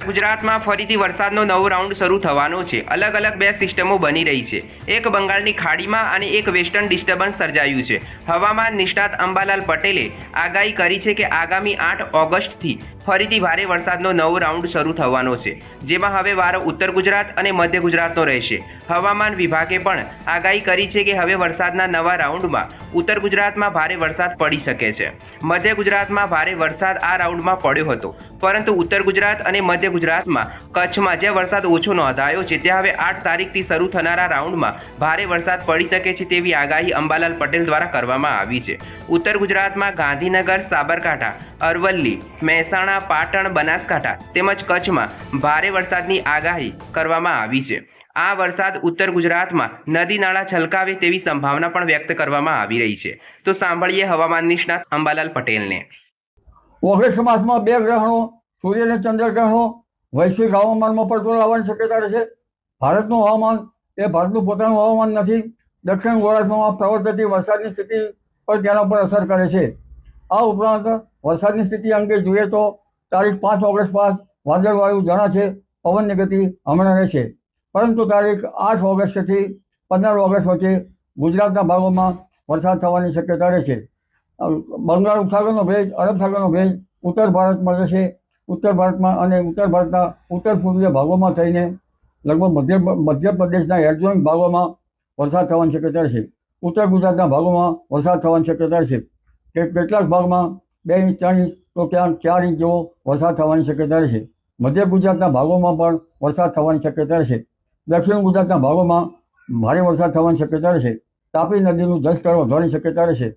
ગુજરાતમાં ફરીથી વરસાદનો નવો રાઉન્ડ શરૂ થવાનો છે। અલગ અલગ બે સિસ્ટમો બની રહી છે। એક બંગાળની ખાડીમાં અને એક વેસ્ટર્ન ડિસ્ટર્બન્સ સર્જાયું છે। હવામાન નિષ્ણાત અંબાલાલ પટેલે આગાહી કરી છે કે આગામી 8 ઓગસ્ટથી ફરીથી ભારે વરસાદનો નવો રાઉન્ડ શરૂ થવાનો છે, જેમાં હવે વારો ઉત્તર ગુજરાત અને મધ્ય ગુજરાતનો રહેશે। હવામાન વિભાગે પણ આગાહી કરી છે કે હવે વરસાદના નવા રાઉન્ડમાં ઉત્તર ગુજરાતમાં ભારે વરસાદ પડી શકે છે। મધ્ય ગુજરાતમાં ભારે વરસાદ આ રાઉન્ડમાં પડ્યો હતો, પરંતુ ઉત્તર ગુજરાત અને મધ્ય ગુજરાતમાં કચ્છમાં જ્યાં વરસાદ ઓછો નોંધાયો છે ત્યાં હવે 8 તારીખથી શરૂ થનારા રાઉન્ડમાં ભારે વરસાદ પડી શકે છે તેવી આગાહી અંબાલાલ પટેલ દ્વારા કરવામાં આવી છે। ઉત્તર ગુજરાતમાં ગાંધીનગર, સાબરકાંઠા, અરવલ્લી, મહેસાણા, પાટણ, બનાસકાંઠા તેમજ કચ્છમાં ભારે વરસાદની આગાહી કરવામાં આવી છે। આ વરસાદ ઉત્તર ગુજરાતમાં નદી નાળા છલકાવે તેવી સંભાવના પણ વ્યક્ત કરવામાં આવી રહી છે। તો સાંભળીએ હવામાન નિષ્ણાત અંબાલાલ પટેલને। ઓગસ્ટ માસમાં 2 ગ્રહણો, સૂર્ય અને ચંદ્ર ગ્રહણો વૈશ્વિક હવામાનમાં પડતો લાવવાની શક્યતા રહેશે। ભારતનું હવામાન એ ભારતનું પોતાનું હવામાન નથી। દક્ષિણ ગોળાર્ધમાં પ્રવર્તતી વરસાદની સ્થિતિ પર તેના પર અસર કરે છે। આ ઉપરાંત વરસાદની સ્થિતિ અંગે જોઈએ તો તારીખ 5 ઓગસ્ટ બાદ વાદળવાયુ જણાશે, પવનની ગતિ હમણાં રહેશે, પરંતુ તારીખ 8 ઓગસ્ટથી 15 ઓગસ્ટ વચ્ચે ગુજરાતના ભાગોમાં વરસાદ થવાની શક્યતા રહેશે। બંગાળ ઉપસાગરનો ભેજ, અરબ સાગરનો ભેજ ઉત્તર ભારતમાં રહેશે। ઉત્તર ભારતમાં અને ઉત્તર ભારતના ઉત્તર પૂર્વીય ભાગોમાં થઈને લગભગ મધ્યપ્રદેશના એડજોઇન્ટ ભાગોમાં વરસાદ થવાની શક્યતા રહેશે। ઉત્તર ગુજરાતના ભાગોમાં વરસાદ થવાની શક્યતા રહેશે। કેટલાક ભાગમાં 2 ઇંચ 3 ઇંચ તો ક્યાંક 4 ઇંચ જેવો વરસાદ થવાની શક્યતા રહેશે। મધ્ય ગુજરાતના ભાગોમાં પણ વરસાદ થવાની શક્યતા રહેશે। દક્ષિણ ગુજરાતના ભાગોમાં ભારે વરસાદ થવાની શક્યતા રહેશે। તાપી નદીનું જળસ્તર વધવાની શક્યતા રહેશે।